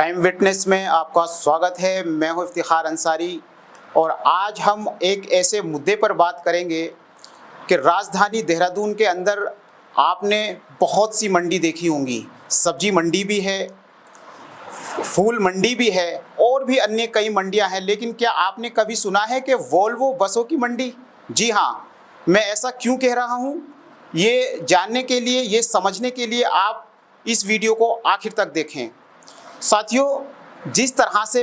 Time witness में आपका स्वागत है। मैं हूं इफ्तिखार अंसारी और आज हम एक ऐसे मुद्दे पर बात करेंगे कि राजधानी देहरादून के अंदर आपने बहुत सी मंडी देखी होंगी। सब्जी मंडी भी है, फूल मंडी भी है और भी अन्य कई मंडियां हैं, लेकिन क्या आपने कभी सुना है कि वोल्वो बसों की मंडी? जी हाँ, मैं ऐसा क्यों कह रहा हूँ, ये जानने के लिए, ये समझने के लिए आप इस वीडियो को आखिर तक देखें। साथियों, जिस तरह से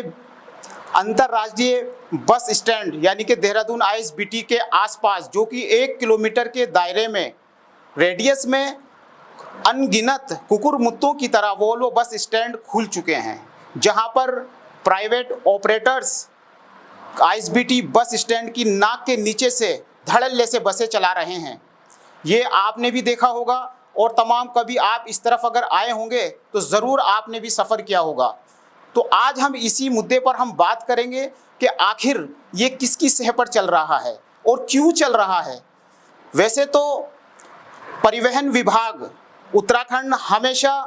अंतर्राज्यीय बस स्टैंड यानी कि देहरादून आईएसबीटी के आसपास, जो कि 1 किलोमीटर के दायरे में, रेडियस में अनगिनत कुकुरमुत्तों की तरह वोल्वो बस स्टैंड खुल चुके हैं, जहां पर private operators ISBT bus stand की नाक के नीचे से धड़ल्ले से बसें चला रहे हैं। ये आपने भी देखा होगा और तमाम कभी आप इस तरफ अगर आए होंगे तो ज़रूर आपने भी सफ़र किया होगा। तो आज हम इसी मुद्दे पर हम बात करेंगे कि आखिर ये किसकी सह पर चल रहा है और क्यों चल रहा है। वैसे तो परिवहन विभाग उत्तराखंड हमेशा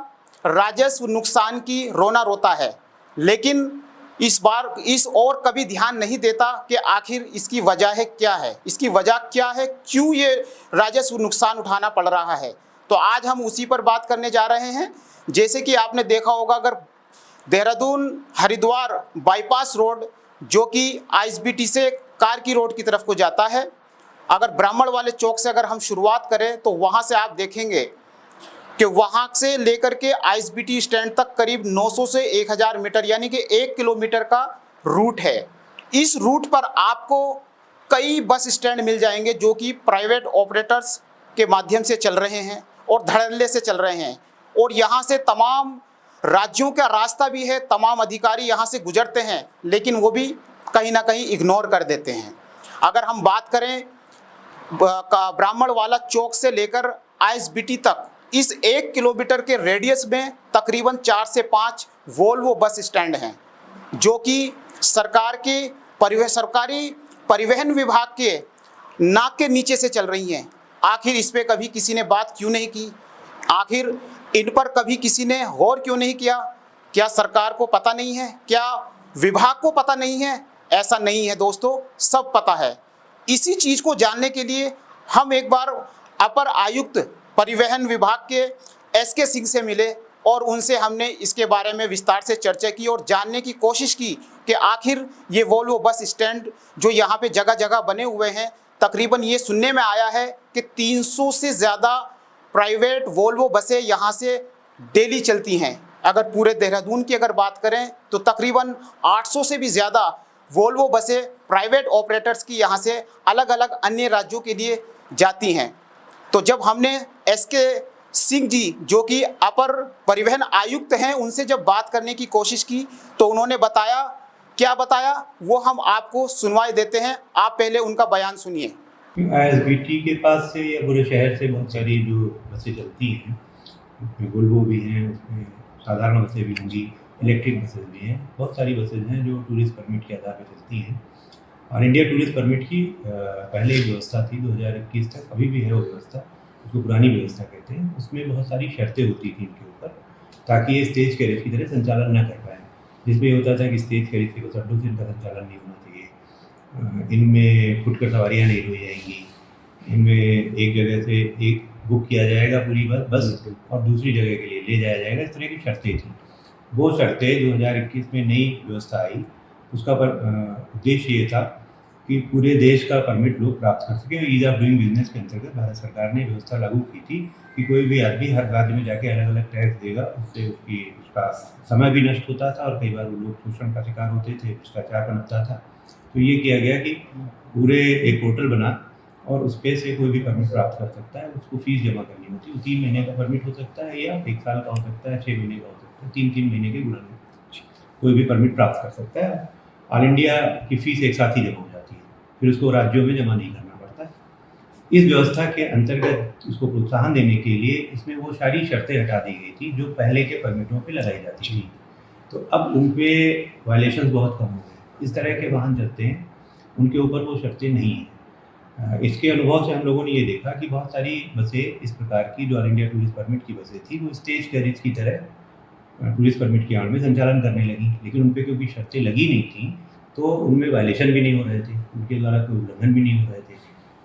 राजस्व नुकसान की रोना रोता है, लेकिन इस बार इस और कभी ध्यान नहीं देता कि आखिर इसकी वजह क्या है, इसकी वजह क्या है, क्यों ये राजस्व नुकसान उठाना पड़ रहा है। तो आज हम उसी पर बात करने जा रहे हैं। जैसे कि आपने देखा होगा, अगर देहरादून हरिद्वार बाईपास रोड, जो कि आईएसबीटी से कारकी रोड की तरफ को जाता है, अगर ब्राह्मण वाले चौक से अगर हम शुरुआत करें तो वहाँ से आप देखेंगे कि वहाँ से लेकर के आईएसबीटी स्टैंड तक करीब 900 से 1000 मीटर यानी कि 1 किलोमीटर का रूट है। इस रूट पर आपको कई बस स्टैंड मिल जाएंगे जो कि प्राइवेट ऑपरेटर्स के माध्यम से चल रहे हैं और धड़ल्ले से चल रहे हैं, और यहाँ से तमाम राज्यों का रास्ता भी है, तमाम अधिकारी यहाँ से गुजरते हैं, लेकिन वो भी कहीं ना कहीं इग्नोर कर देते हैं। अगर हम बात करें ब्राह्मण वाला चौक से लेकर आईएसबीटी तक, इस 1 किलोमीटर के रेडियस में तकरीबन 4 से 5 वोल्वो बस स्टैंड हैं, जो कि सरकारी परिवहन विभाग के नाक के नीचे से चल रही हैं। आखिर इस पे कभी किसी ने बात क्यों नहीं की? आखिर इन पर कभी किसी ने गौर क्यों नहीं किया? क्या सरकार को पता नहीं है? क्या विभाग को पता नहीं है? ऐसा नहीं है दोस्तों, सब पता है। इसी चीज़ को जानने के लिए हम एक बार अपर आयुक्त परिवहन विभाग के एसके सिंह से मिले और उनसे हमने इसके बारे में विस्तार से चर्चा की और जानने की कोशिश की कि आखिर ये वोल्वो बस स्टैंड जो यहाँ पे जगह जगह बने हुए हैं, तकरीबन ये सुनने में आया है कि 300 से ज़्यादा प्राइवेट वोल्वो बसें यहाँ से डेली चलती हैं। अगर पूरे देहरादून की अगर बात करें तो तकरीबन 800 से भी ज़्यादा वोल्वो बसें प्राइवेट ऑपरेटर्स की यहाँ से अलग अलग अन्य राज्यों के लिए जाती हैं। तो जब हमने एसके सिंह जी, जो कि अपर परिवहन आयुक्त हैं, उनसे जब बात करने की कोशिश की तो उन्होंने बताया, क्या बताया वो हम आपको सुनवाई देते हैं। आप पहले उनका बयान सुनिए। आईएसबीटी के पास से या पूरे शहर से बहुत सारी जो बसें चलती हैं, उसमें वोल्वो भी हैं, उसमें साधारण बसें भी होंगी, इलेक्ट्रिक बसें भी हैं, बहुत सारी बसें हैं जो टूरिस्ट परमिट के आधार पर चलती हैं। और इंडिया टूरिस्ट परमिट की पहले एक व्यवस्था थी 2021 तक, अभी भी है वो व्यवस्था, उसको पुरानी व्यवस्था कहते हैं। उसमें बहुत सारी शर्तें होती थी इनके ऊपर, ताकि ये स्टेज कैरेज की तरह संचालन न कर पाए, जिसमें ये होता था कि स्टेज कैरेज के बस अड्डों से इनका संचालन नहीं होना चाहिए, इनमें फुटकर सवारियाँ नहीं हुई जाएंगी, इनमें एक जगह से एक बुक किया जाएगा पूरी बस और दूसरी जगह के लिए ले जाया जाएगा, इस तरह की शर्तें थी। वो शर्तें 2021 में नई व्यवस्था आई, उसका उद्देश्य ये था कि पूरे देश का परमिट लोग प्राप्त कर सकें। ईज़ ऑफ डूइंग बिजनेस के अंतर्गत भारत सरकार ने व्यवस्था लागू की थी कि कोई भी आदमी हर राज्य में जाके अलग अलग टैक्स देगा, उससे उसका समय भी नष्ट होता था और कई बार वो लोग शोषण का शिकार होते थे, भ्रष्टाचार पनपता था। तो ये किया गया कि पूरे एक पोर्टल बना और उस पर से कोई भी परमिट प्राप्त कर सकता है, उसको फीस जमा करनी होती है। 3 महीने का परमिट हो सकता है या 1 साल का हो सकता है, 6 महीने का हो सकता है, 3-3 महीने के गुणन में कोई भी परमिट प्राप्त कर सकता है। ऑल इंडिया की फ़ीस एक साथ ही जमा हो जाती है, फिर उसको राज्यों में जमा नहीं करना पड़ता है। इस व्यवस्था के अंतर्गत उसको प्रोत्साहन देने के लिए इसमें वो सारी शर्तें हटा दी गई थी जो पहले के परमिटों पे लगाई जाती थी। तो अब उन पे वायलेशन बहुत कम हो गए। इस तरह के वाहन चलते हैं, उनके ऊपर वो शर्तें नहीं हैं। इसके अनुभव से हम लोगों ने ये देखा कि बहुत सारी बसें इस प्रकार की जो ऑल इंडिया टूरिस्ट परमिट की बसें थी, वो स्टेज कैरेज की तरह टूरिस्ट परमिट की आड़ में संचालन करने लगी, लेकिन उन पर क्योंकि शर्तें लगी नहीं थी तो उनमें वायलेशन भी नहीं हो रहे थे, उनके द्वारा कोई उल्लंघन भी नहीं हो रहे थे।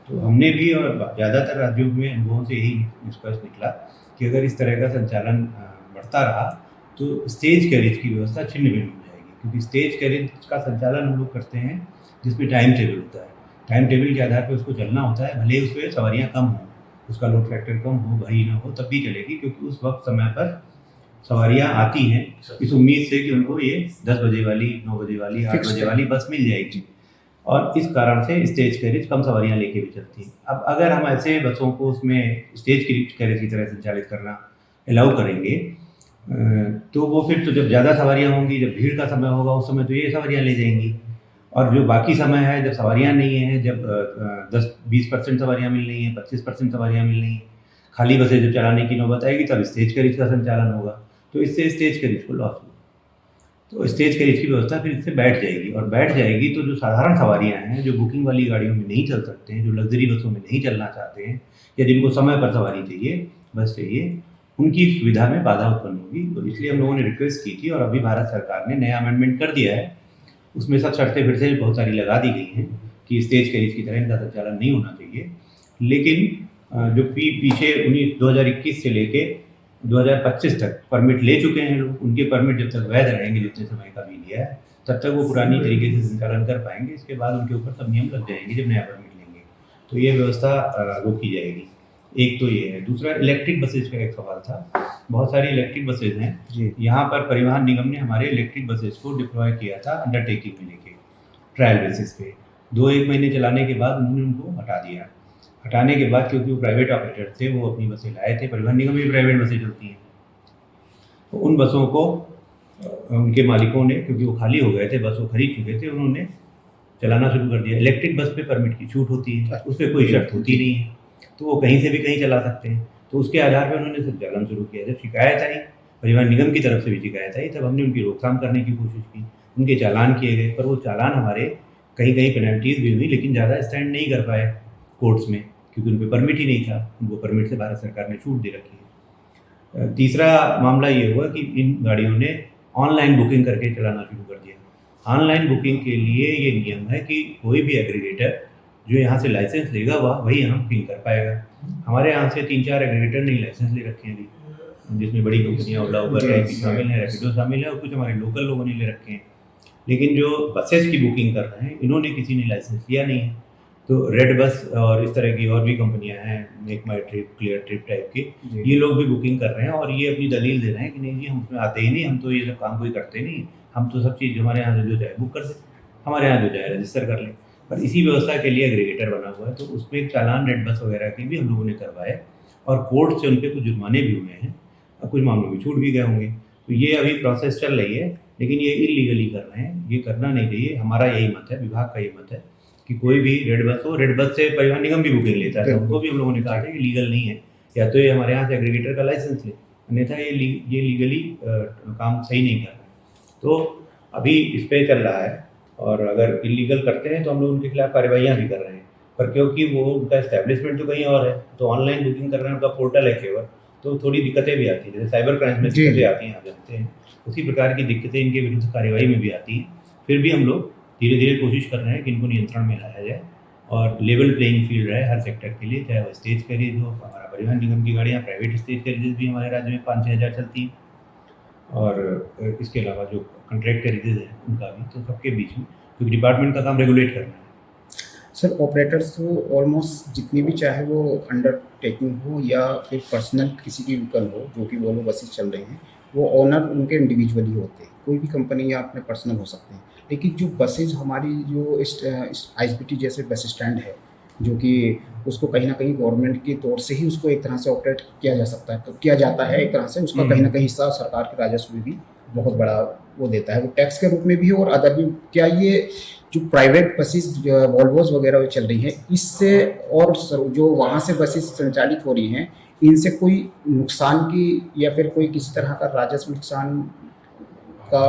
तो हमने भी और ज़्यादातर राज्यों में अनुभवों से यही निष्कर्ष निकला कि अगर इस तरह का संचालन बढ़ता रहा तो स्टेज कैरेज की व्यवस्था छिन्न भिन्न हो जाएगी, क्योंकि स्टेज कैरेज का संचालन हम लोग करते हैं जिसमें टाइम टेबल होता है। टाइम टेबल के आधार पर उसको चलना होता है, भले उस पर सवारियाँ कम हों, उसका लोड फैक्टर कम हो, भरी ना हो, तब भी चलेगी, क्योंकि उस वक्त समय पर सवारियाँ आती हैं इस उम्मीद से कि उनको ये 10 बजे वाली, 9 बजे वाली, 8 बजे वाली बस मिल जाएगी, और इस कारण से स्टेज कैरेज कम सवारियाँ लेके भी चलती हैं। अब अगर हम ऐसे बसों को उसमें स्टेज कैरेज की तरह संचालित करना अलाउ करेंगे तो वो फिर तो जब ज़्यादा सवारियाँ होंगी, जब भीड़ का समय होगा, उस समय तो ये सवारियाँ ले जाएंगी, और जो बाकी समय है जब सवारियाँ नहीं हैं, जब 10-20% सवारियाँ मिल रही हैं, 25% सवारियाँ मिल रही हैं, खाली बसें जब चलाने की नौबत आएगी तब स्टेज कैरेज का संचालन होगा, तो इससे स्टेज कैरेज को लॉस होगा। तो स्टेज कैरेज की व्यवस्था फिर इससे बैठ जाएगी, और बैठ जाएगी तो जो साधारण सवारियाँ हैं, जो बुकिंग वाली गाड़ियों में नहीं चल सकते हैं, जो लग्जरी बसों में नहीं चलना चाहते हैं, या जिनको समय पर सवारी चाहिए, बस चाहिए, उनकी सुविधा में बाधा उत्पन्न होगी। तो इसलिए हम लोगों ने रिक्वेस्ट की थी, और अभी भारत सरकार ने नया अमेंडमेंट कर दिया है, उसमें सब शर्तें फिर से बहुत सारी लगा दी गई हैं कि स्टेज कैरेज की तरह इनका संचालन नहीं होना चाहिए। लेकिन जो पीछे 2021 से लेके 2025 तक परमिट ले चुके हैं लोग, उनके परमिट जब तक वैध रहेंगे, जितने समय का भी लिया है, तब तक वो पुरानी तरीके से संचालन कर पाएंगे। इसके बाद उनके ऊपर सब नियम लग जाएंगे जब नया परमिट लेंगे, तो ये व्यवस्था रोकी जाएगी। एक तो ये है। दूसरा, इलेक्ट्रिक बसेज का एक सवाल था। बहुत सारी इलेक्ट्रिक बसेज हैं, यहाँ पर परिवहन निगम ने हमारे इलेक्ट्रिक बसेज को डिप्लॉय किया था अंडरटेकिंग में लेके, ट्रायल बेसिस पे। 2-1 महीने चलाने के बाद उन्होंने उनको हटा दिया। हटाने के बाद क्योंकि वो प्राइवेट ऑपरेटर थे, वो अपनी बसें लाए थे, परिवहन निगम में भी प्राइवेट बसें चलती हैं, तो उन बसों को उनके मालिकों ने, क्योंकि वो खाली हो गए थे, बस वो खरीद चुके थे, उन्होंने चलाना शुरू कर दिया। इलेक्ट्रिक बस पे परमिट की छूट होती है, उस पर कोई शर्त होती नहीं है, तो वो कहीं से भी कहीं चला सकते हैं। तो उसके आधार पर उन्होंने संचालन शुरू किया। जब शिकायत आई, परिवहन निगम की तरफ से भी शिकायत आई, तब हमने उनकी रोकथाम करने की कोशिश की, उनके चालान किए गए, पर वो चालान हमारे कहीं कहीं पेनल्टीज़ भी हुई, लेकिन ज़्यादा स्टैंड नहीं कर पाए कोर्ट्स में, क्योंकि उन पर परमिट ही नहीं था। उनको परमिट से भारत सरकार ने छूट दे रखी है। तीसरा मामला ये हुआ कि इन गाड़ियों ने ऑनलाइन बुकिंग करके चलाना शुरू कर दिया। ऑनलाइन बुकिंग के लिए ये नियम है कि कोई भी एग्रीगेटर जो यहाँ से लाइसेंस लेगा वही यहाँ बुकिंग कर पाएगा। हमारे यहाँ से 3-4 एग्रीगेटर ने लाइसेंस ले रखे हैं अभी, जिसमें बड़ी कंपनियाँ ओला, उबर शामिल हैं, रैपिडो शामिल है, और कुछ हमारे लोकल लोगों ने ले रखे हैं। लेकिन जो बसेस की बुकिंग कर रहे हैं, इन्होंने किसी ने लाइसेंस लिया नहीं है। तो रेड बस और इस तरह की और भी कंपनियां हैं, मेक माई ट्रिप, क्लियर ट्रिप टाइप की, ये लोग भी बुकिंग कर रहे हैं, और ये अपनी दलील दे रहे हैं कि नहीं जी, हम उसमें आते ही नहीं, हम तो ये सब काम कोई करते नहीं, हम तो सब चीज़ हमारे यहाँ से जो चाहे बुक कर दें, हमारे यहाँ जो चाहे रजिस्टर कर लें। पर इसी व्यवस्था के लिए एग्रीगेटर बना हुआ है, तो उसमें चालान रेड बस वगैरह के भी हम लोगों ने करवाए, और कोर्ट से उन पर कुछ जुर्माने भी हुए हैं, और कुछ मामलों में छूट भी गए होंगे। तो ये अभी प्रोसेस चल रही है, लेकिन ये इलीगली कर रहे हैं, ये करना नहीं चाहिए। हमारा यही मत है, विभाग का ये मत है कि कोई भी रेड बस हो, रेड बस से परिवहन निगम भी बुकिंग लेता है, उनको भी हम लोगों ने कहा है कि लीगल नहीं है, या तो ये हमारे यहाँ से एग्रीगेटर का लाइसेंस ले, अन्यथा ये लीगली काम सही नहीं कर रहा है। तो अभी इस पर चल रहा है, और अगर इलीगल करते हैं तो हम लोग उनके खिलाफ कार्रवाइयाँ भी कर रहे हैं। पर क्योंकि वो उनका एस्टेब्लिशमेंट तो कहीं और है, तो ऑनलाइन बुकिंग कर रहे हैं, उनका पोर्टल है केवल, तो थोड़ी दिक्कतें भी आती हैं, जैसे साइबर क्राइम में दिक्कतें आती हैं, आप जानते हैं, उसी प्रकार की दिक्कतें इनके विरुद्ध कार्रवाई में भी आती हैं। फिर भी हम लोग धीरे धीरे कोशिश कर रहे हैं कि इनको नियंत्रण में लाया जाए, और लेवल प्लेइंग फील्ड रहे हर सेक्टर के लिए, चाहे वो स्टेज कैरेज हो, हमारा परिवहन निगम की गाड़ियाँ, प्राइवेट स्टेज कैरेजेस भी हमारे राज्य में 5-6 हज़ार चलती हैं, और इसके अलावा जो कॉन्ट्रैक्ट कैरेजेस हैं उनका भी, तो सबके बीच में, क्योंकि डिपार्टमेंट का काम रेगुलेट करना है। सर, ऑपरेटर्स तो ऑलमोस्ट जितनी भी, चाहे वो अंडरटेकिंग हो या फिर पर्सनल किसी की व्हीकल हो, जो कि वो लोग बसेस चल रहे हैं, वो ओनर उनके इंडिविजुअली होते हैं, कोई भी कंपनी या अपने पर्सनल हो सकते हैं। लेकिन जो बसेज हमारी जो ISBT जैसे बस स्टैंड है, जो कि उसको कहीं ना कहीं गवर्नमेंट की तौर से ही उसको एक तरह से ऑपरेट किया जा सकता है, किया जाता है एक तरह से, उसका कहीं ना कहीं हिस्सा सरकार के राजस्व में भी बहुत बड़ा वो देता है, वो टैक्स के रूप में भी और अदर भी। क्या ये जो प्राइवेट बसेस वॉल्वोज वगैरह चल रही हैं, इससे और जो वहाँ से बसेस संचालित हो रही हैं, इनसे कोई नुकसान की या फिर कोई किसी तरह का राजस्व नुकसान का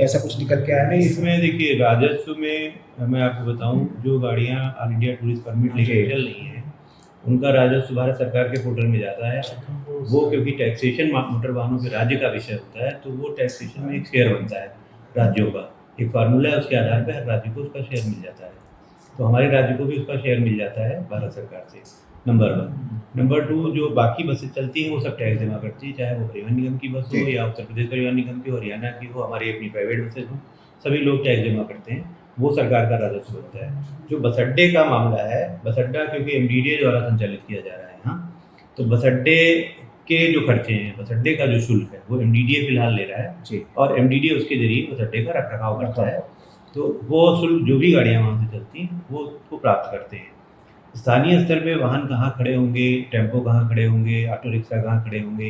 ऐसा कुछ निकल के आया? नहीं, इसमें देखिए, राजस्व में मैं आपको बताऊं, जो गाड़ियां ऑल इंडिया टूरिस्ट परमिट लेके चल रही हैं, उनका राजस्व भारत सरकार के पोर्टल में जाता है। वो क्योंकि टैक्सेशन मोटर वाहनों के राज्य का विषय होता है, तो वो टैक्सेशन में एक शेयर बनता है राज्यों का, एक फार्मूला है, उसके आधार पर हर राज्य को उसका शेयर मिल जाता है। तो हमारे राज्य को भी उसका शेयर मिल जाता है भारत सरकार से, नंबर 1। नंबर 2, जो बाकी बसें चलती हैं वो सब टैक्स जमा करती हैं, चाहे वो परिवहन निगम की बस हो या उत्तर प्रदेश परिवहन निगम की हो, हरियाणा की हो, हमारी अपनी प्राइवेट बसें हो, सभी लोग टैक्स जमा करते हैं, वो सरकार का राजस्व होता है। जो बस अड्डे का मामला है, बस अड्डा क्योंकि एमडीडीए द्वारा संचालित किया जा रहा है यहाँ, तो बस अड्डे के जो खर्चे हैं, बस अड्डे का जो शुल्क है वो एमडीडीए फिलहाल ले रहा है जी। और एमडीडीए उसके जरिए बस अड्डे का रखरखाव करता है। तो वो शुल्क जो भी गाड़ियाँ वहाँ से चलती हैं वो उसको प्राप्त करते हैं। स्थानीय स्तर पे वाहन कहाँ खड़े होंगे, टेम्पो कहाँ खड़े होंगे, ऑटो रिक्शा कहाँ खड़े होंगे,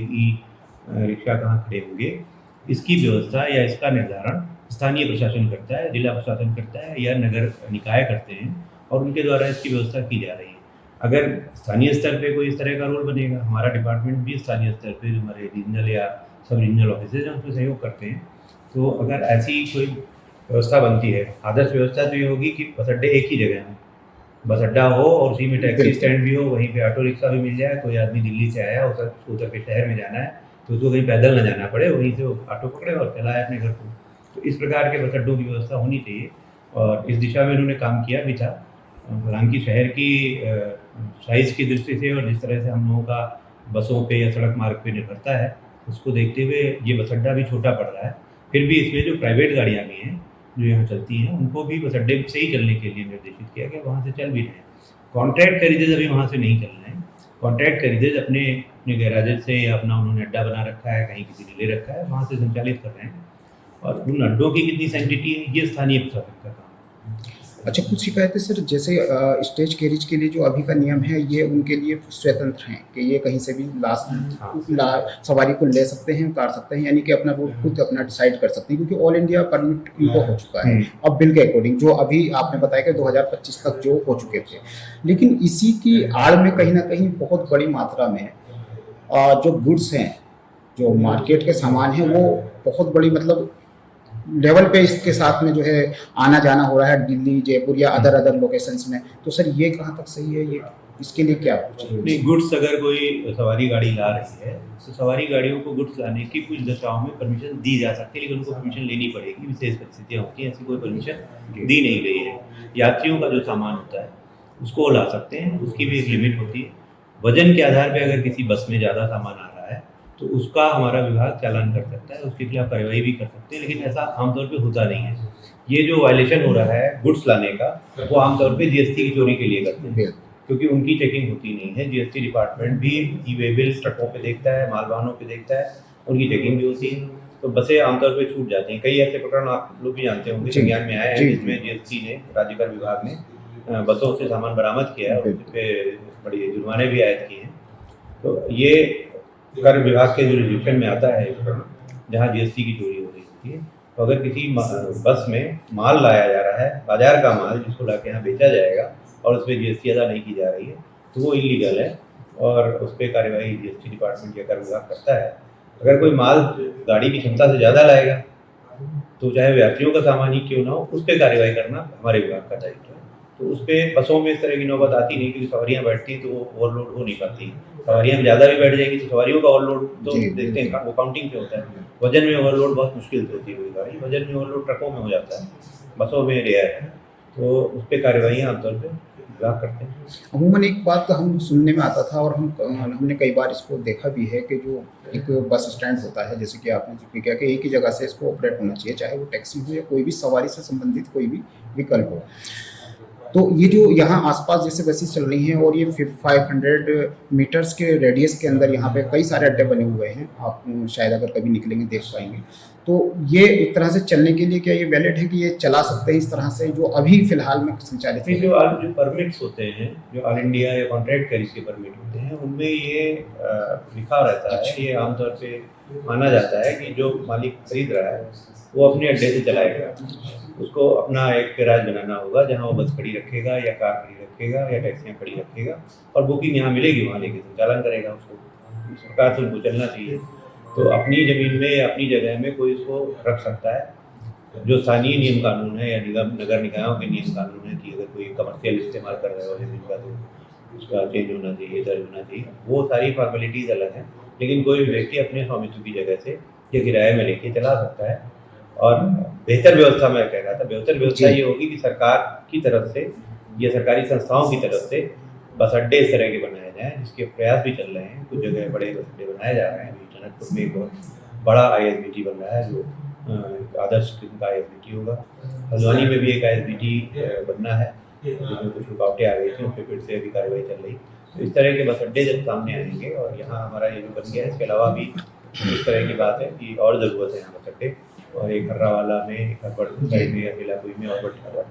रिक्शा कहाँ खड़े होंगे, इसकी व्यवस्था या इसका निर्धारण स्थानीय प्रशासन करता है, जिला प्रशासन करता है या नगर निकाय करते हैं और उनके द्वारा इसकी व्यवस्था की जा रही है। अगर स्थानीय स्तर पे कोई इस तरह का रूल बनेगा, हमारा डिपार्टमेंट भी स्थानीय स्तर पे जो हमारे रीजनल या सब रीजनल ऑफिसेज हैं उसमें सहयोग करते हैं। तो अगर ऐसी कोई व्यवस्था बनती है, आदर्श व्यवस्था तो ये होगी कि बस अड्डे एक ही जगह हैं, बस अड्डा हो और उसी में टैक्सी स्टैंड भी हो, वहीं पे ऑटो रिक्शा भी मिल जाए। कोई आदमी दिल्ली से आया उतर के शहर में जाना है तो उसको कहीं पैदल ना जाना पड़े, वहीं से वो ऑटो पकड़े और चलाए अपने घर को। तो इस प्रकार के बस अड्डों की व्यवस्था होनी चाहिए और इस दिशा में इन्होंने काम किया भी था। हालांकि शहर की साइज़ की दृष्टि से और जिस तरह से हम लोगों का बसों पे या सड़क मार्ग पे निर्भरता है, उसको देखते हुए ये बस अड्डा भी छोटा पड़ रहा है। फिर भी इसमें जो प्राइवेट गाड़ियाँ भी हैं जो यहाँ चलती हैं, उनको भी बस अड्डे से ही चलने के लिए निर्देशित किया गया, वहाँ से चल भी रहे हैं। कॉन्ट्रैक्ट कैरिजेज अभी वहाँ से नहीं चल रहे हैं। कॉन्ट्रैक्ट कैरिजेज अपने अपने गैराजेज से या अपना उन्होंने अड्डा बना रखा है, कहीं किसी ने ले रखा है, वहाँ से संचालित कर रहे हैं। और उन अड्डों की कितनी सैंक्टिटी है, ये स्थानीय प्रशासन का काम है। अच्छा, कुछ शिकायतें सर, जैसे स्टेज कैरिज के लिए जो अभी का नियम है ये उनके लिए स्वतंत्र हैं कि ये कहीं से भी सवारी को ले सकते हैं, उतार सकते हैं, यानी कि अपना रूट खुद अपना डिसाइड कर सकते हैं, क्योंकि ऑल इंडिया परमिट इनको हो चुका है अब बिल के अकॉर्डिंग, जो अभी आपने बताया कि 2025 तक जो हो चुके थे। लेकिन इसी की आड़ में कहीं ना कहीं बहुत बड़ी मात्रा में जो गुड्स हैं, जो मार्केट के सामान हैं, वो बहुत बड़ी मतलब लेवल पे इसके साथ में जो है आना जाना हो रहा है दिल्ली, जयपुर या अदर लोकेशंस में। तो सर ये कहाँ तक सही है, ये इसके लिए क्या नहीं, गुड्स अगर कोई सवारी गाड़ी ला रही है तो सवारी गाड़ियों को गुड्स लाने की कुछ दशाओं में परमिशन दी जा सकती है, लेकिन उनको परमिशन लेनी पड़ेगी, विशेष परिस्थितियाँ होती हैं, ऐसी कोई परमिशन दी नहीं गई है। यात्रियों का जो सामान होता है उसको ला सकते हैं, उसकी भी एक लिमिट होती है। वजन के आधार पर अगर किसी बस में ज़्यादा सामान आ रहा है तो उसका हमारा विभाग चालान कर सकता है, उसके खिलाफ कार्रवाई भी कर सकते हैं, लेकिन ऐसा आमतौर पे होता नहीं है। ये जो वायलेशन हो रहा है गुड्स लाने का, वो आमतौर पे जीएसटी की चोरी के लिए करते हैं, क्योंकि उनकी चेकिंग होती नहीं है। जीएसटी डिपार्टमेंट भी ई वे बिल ट्रकों पे देखता है, माल वाहनों पे देखता है, उनकी चेकिंग भी होती है। तो बसें आमतौर पे छूट जाती हैं। कई ऐसे प्रकरण आप लोग भी जानते होंगे, संज्ञान में आए हैं, जिसमें जीएसटी ने, राज्य कर विभाग ने बसों से सामान बरामद किया है और उस पर बड़ी जुर्माने भी आयद किए हैं। तो ये कर विभाग के जुरिडिक्शन में आता है जहाँ जीएसटी की चोरी हो रही होती है। तो अगर किसी बस में माल लाया जा रहा है, बाजार का माल जिसको लाके यहाँ बेचा जाएगा और उस पर जीएसटी अदा नहीं की जा रही है, तो वो इलीगल है और उस पर कार्रवाई जीएसटी डिपार्टमेंट या कर विभाग करता है। अगर कोई माल गाड़ी की क्षमता से ज़्यादा लाएगा तो चाहे यात्रियों का सामान ही क्यों ना हो, उस पर कार्रवाई करना हमारे विभाग का दायित्व है। तो उस पर बसों में इस तरह की नौबत आती नहीं, क्योंकि सवारियाँ बैठती हैं तो वो ओवरलोड हो नहीं पाती। सवारियाँ ज़्यादा भी बैठ जाएंगी तो सवारियों का ओवरलोड तो देखते हैं, वो काउंटिंग से होता है। वजन में ओवरलोड बहुत मुश्किल से होती है कोई गाड़ी, वजन में ओवरलोड ट्रकों में हो जाता है, बसों में रेयर है। तो उस पर कार्रवाइयाँ आमतौर पर विभाग करते हैं। अमूमन एक बात हम सुनने में आता था और हमने कई बार इसको देखा भी है कि जो एक बस स्टैंड होता है, जैसे कि आपने जिक्र किया कि एक ही जगह से इसको ऑपरेट होना चाहिए, चाहे वो टैक्सी हो या कोई भी सवारी से संबंधित कोई भी विकल्प हो। तो ये जो यहाँ आसपास जैसे बसें चल रही हैं और ये 500 मीटर्स के रेडियस के अंदर यहाँ पे कई सारे अड्डे बने हुए हैं, आप शायद अगर कभी निकलेंगे देख पाएंगे। तो ये एक तरह से चलने के लिए क्या ये वैलिड है कि ये चला सकते हैं इस तरह से जो अभी फिलहाल में संचालित है? जो परमिट्स होते हैं, जो ऑल इंडिया या कॉन्ट्रैक्ट कैरिज के परमिट होते हैं, उनमें ये लिखा रहता है, ये आमतौर पे माना जाता है कि जो मालिक खरीद रहा है वो अपने अड्डे से चलाएगा। उसको अपना एक गैराज बनाना होगा जहाँ वो बस खड़ी रखेगा या कार खड़ी रखेगा या टैक्सियाँ खड़ी रखेगा और बुकिंग यहाँ मिलेगी, वहाँ लेके संचालन करेगा। उसको सरकार से उनको चलना चाहिए। तो अपनी ज़मीन में या अपनी जगह में कोई इसको रख सकता है। जो स्थानीय नियम कानून है या नगर निकायों के नियम कानून है कि अगर कोई कमर्शियल इस्तेमाल कर रहा है ज़मीन का, तो उसका चेंज होना चाहिए, दर्ज होना चाहिए, वो सारी फॉर्मेलिटीज़ अलग हैं। लेकिन कोई भी व्यक्ति अपने स्वामित्व की जगह से या किराए में लेके चला सकता है। और बेहतर व्यवस्था मैं कह रहा था, बेहतर व्यवस्था ये होगी कि सरकार की तरफ से या सरकारी संस्थाओं की तरफ से बस अड्डे इस तरह के बनाए जाएँ, जिसके प्रयास भी चल रहे हैं। कुछ जगह बड़े बस अड्डे बनाए जा रहे हैं। अभी टनकपुर में एक बहुत बड़ा ISBT बन रहा है, जो एक आदर्श किस्म का ISBT होगा। हल्द्वानी में भी एक ISBT बनना है, जिसमें कुछ रुकावटें आ गई थी, उन पर फिर से अभी कार्रवाई चल रही। तो इस तरह के बस अड्डे जब सामने आएंगे, और यहाँ हमारा ये जो बन गया है, इसके अलावा भी इस तरह की बात है कि और ज़रूरत है यहाँ बस अड्डे। और एक हर्रावाला में, एक हरबड़ साइड में या बेलापुरी में और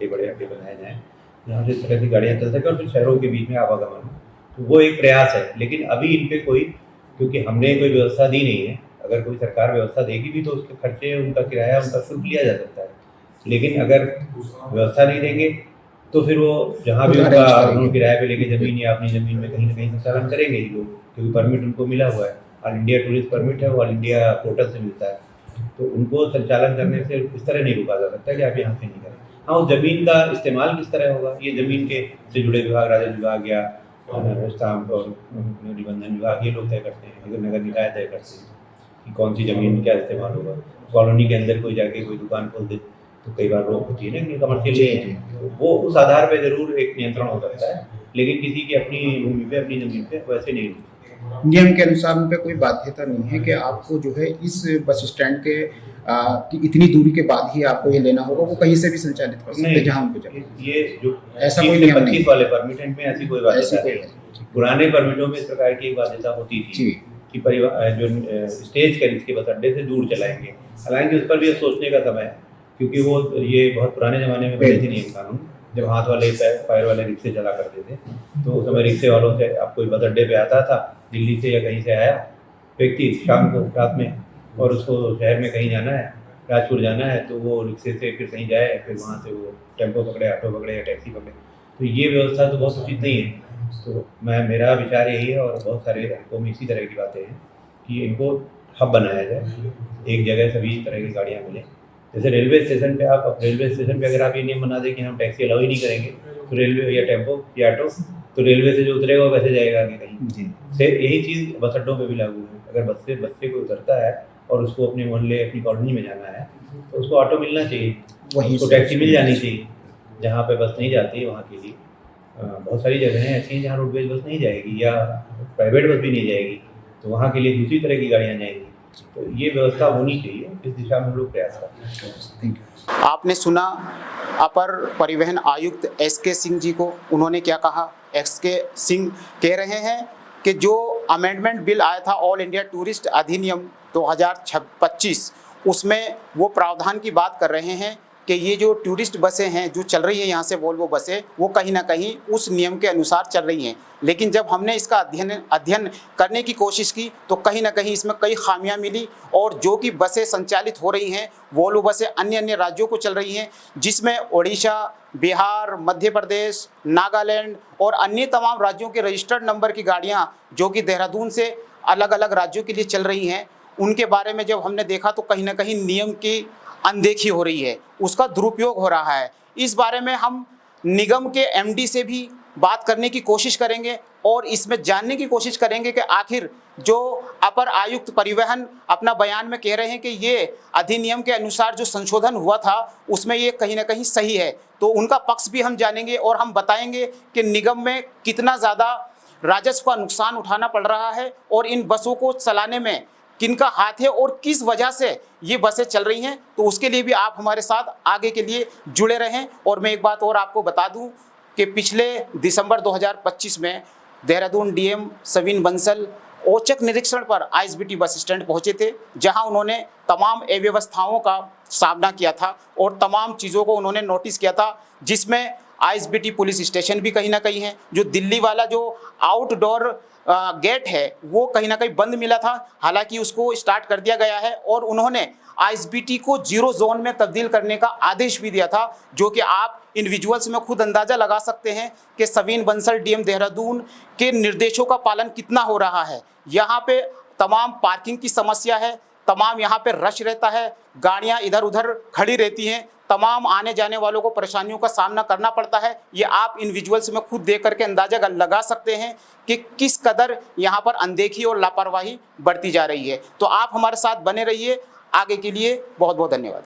बड़े अड्डे बनाए जाएँ, जहाँ से इस तरह की गाड़ियाँ चल सकें और फिर शहरों के बीच में आवागमन हो। तो वो एक प्रयास है। लेकिन अभी इन पे कोई, क्योंकि हमने कोई व्यवस्था दी नहीं है, अगर कोई सरकार व्यवस्था देगी भी तो उसके खर्चे, उनका किराया, उनका शुल्क लिया जा सकता है। लेकिन अगर व्यवस्था नहीं देंगे तो फिर वो जहाँ भी उनका किराए पे लेके ज़मीन या अपनी ज़मीन में कहीं ना कहीं संचालन करेंगे ही लोग, क्योंकि परमिट उनको मिला हुआ है। ऑल इंडिया टूरिस्ट परमिट है, वो ऑल इंडिया पोर्टल से मिलता है। तो उनको संचालन करने से इस तरह नहीं रोका जा सकता कि आप यहाँ से नहीं करें। हाँ, उस ज़मीन का इस्तेमाल किस तरह होगा, ये ज़मीन के से जुड़े विभाग, राजस्व विभाग या स्टाम्प और निबंधन विभाग, ये लोग तय करते हैं, अगर नगर निकाय तय करते हैं कि कौन सी ज़मीन क्या इस्तेमाल होगा। कॉलोनी के अंदर कोई जाके कोई दुकान खोल दे तो कई बार रोक होती है ना, कमर्शियल है, तो वो उस आधार पे ज़रूर एक नियंत्रण हो सकता है। लेकिन किसी की अपनी भूमि पे, अपनी ज़मीन पे वैसे नहीं होती। नियम के अनुसार उन पे कोई बाध्यता नहीं है कि आपको जो है इस बस स्टैंड के की इतनी दूरी के बाद ही आपको ये लेना होगा, वो कहीं से भी संचालित कर सकते हैं जहाँ उनको चाहिए। ये जो ऐसा कोई नियम नहीं 25 वाले परमिट में ऐसी कोई बाध्यता नहीं है। पुराने परमिटों में इस प्रकार की एक बाध्यता होती थी कि परिवार जो स्टेज के इसके बस अड्डे से दूर चलाएंगे। हालांकि उस पर भी सोचने का समय है, क्योंकि वो ये बहुत पुराने ज़माने में बने थे नियम कानून, जब हाथ वाले पैर वाले रिक्शे चला करते थे। तो उस समय रिक्शे वालों से आप कोई बस अड्डे पे आता था, दिल्ली से या कहीं से आया व्यक्ति शाम को, रात में, और उसको शहर में कहीं जाना है, राजपुर जाना है, तो वो रिक्शे से फिर कहीं जाए, फिर वहाँ से वो टेम्पो पकड़े, ऑटो पकड़े या टैक्सी पकड़े। तो ये व्यवस्था तो बहुत उचित नहीं है। तो मेरा विचार यही है, और बहुत सारे हल्कों में इसी तरह की बातें हैं कि इनको हब बनाया जाए, एक जगह सभी तरह की गाड़ियाँ मिलें। जैसे रेलवे स्टेशन पे, आप रेलवे स्टेशन पे अगर आप ये नियम बना दें कि हम टैक्सी अलाउ ही नहीं करेंगे, तो रेलवे या टेम्पो या ऑटो, तो रेलवे से जो उतरेगा वो कैसे जाएगा आगे कहीं से। यही चीज़ बस अड्डों पर भी लागू है। अगर बस से कोई उतरता है और उसको अपने मोहल्ले, अपनी कॉलोनी में जाना है, तो उसको ऑटो मिलना चाहिए, उसको टैक्सी मिल जानी चाहिए। जहाँ पे बस नहीं जाती है वहाँ के लिए बहुत सारी जगह हैं ऐसी हैं जहाँ रोडवेज बस नहीं जाएगी या प्राइवेट बस भी नहीं जाएगी, तो वहाँ के लिए दूसरी तरह की गाड़ियाँ जाएंगी। तो ये व्यवस्था होनी चाहिए, इस दिशा में हम लोग प्रयास करते हैं। आपने सुना अपर परिवहन आयुक्त SK सिंह जी को, उन्होंने क्या कहा। SK सिंह कह रहे हैं कि जो अमेंडमेंट बिल आया था ऑल इंडिया टूरिस्ट अधिनियम 2025, उसमें वो प्रावधान की बात कर रहे हैं कि ये जो टूरिस्ट बसें हैं जो चल रही हैं यहाँ से, वोल्वो बसें, वो कहीं ना कहीं उस नियम के अनुसार चल रही हैं। लेकिन जब हमने इसका अध्ययन करने की कोशिश की तो कहीं ना कहीं इसमें कई खामियां मिली, और जो कि बसें संचालित हो रही हैं, वोल्वो बसें अन्य राज्यों को चल रही हैं, जिसमें ओडिशा, बिहार, मध्य प्रदेश, नागालैंड और अन्य तमाम राज्यों के रजिस्टर्ड नंबर की गाड़ियाँ जो कि देहरादून से अलग अलग राज्यों के लिए चल रही हैं, उनके बारे में जब हमने देखा तो कहीं ना कहीं नियम की अनदेखी हो रही है, उसका दुरुपयोग हो रहा है। इस बारे में हम निगम के MD से भी बात करने की कोशिश करेंगे और इसमें जानने की कोशिश करेंगे कि आखिर जो अपर आयुक्त परिवहन अपना बयान में कह रहे हैं कि ये अधिनियम के अनुसार जो संशोधन हुआ था उसमें ये कहीं ना कहीं सही है, तो उनका पक्ष भी हम जानेंगे और हम बताएंगे कि निगम में कितना ज़्यादा राजस्व का नुकसान उठाना पड़ रहा है और इन बसों को चलाने में किनका हाथ है और किस वजह से ये बसें चल रही हैं। तो उसके लिए भी आप हमारे साथ आगे के लिए जुड़े रहें। और मैं एक बात और आपको बता दूं कि पिछले दिसंबर 2025 में देहरादून DM सवीन बंसल औचक निरीक्षण पर ISBT बस स्टैंड पहुंचे थे, जहां उन्होंने तमाम अव्यवस्थाओं का सामना किया था और तमाम चीज़ों को उन्होंने नोटिस किया था, जिसमें ISBT पुलिस स्टेशन भी कहीं ना कहीं है। जो दिल्ली वाला जो आउटडोर गेट है वो कहीं ना कहीं बंद मिला था, हालांकि उसको स्टार्ट कर दिया गया है और उन्होंने ISBT को 0 जोन में तब्दील करने का आदेश भी दिया था, जो कि आप इन विजुअल्स में खुद अंदाज़ा लगा सकते हैं कि सवीन बंसल DM देहरादून के निर्देशों का पालन कितना हो रहा है। यहाँ पे तमाम पार्किंग की समस्या है, तमाम यहाँ पे रश रहता है, गाड़ियाँ इधर उधर खड़ी रहती हैं, तमाम आने जाने वालों को परेशानियों का सामना करना पड़ता है। ये आप इन विजुअल्स में खुद देख करके अंदाजा लगा सकते हैं कि किस कदर यहाँ पर अनदेखी और लापरवाही बढ़ती जा रही है। तो आप हमारे साथ बने रहिए। आगे के लिए बहुत बहुत धन्यवाद।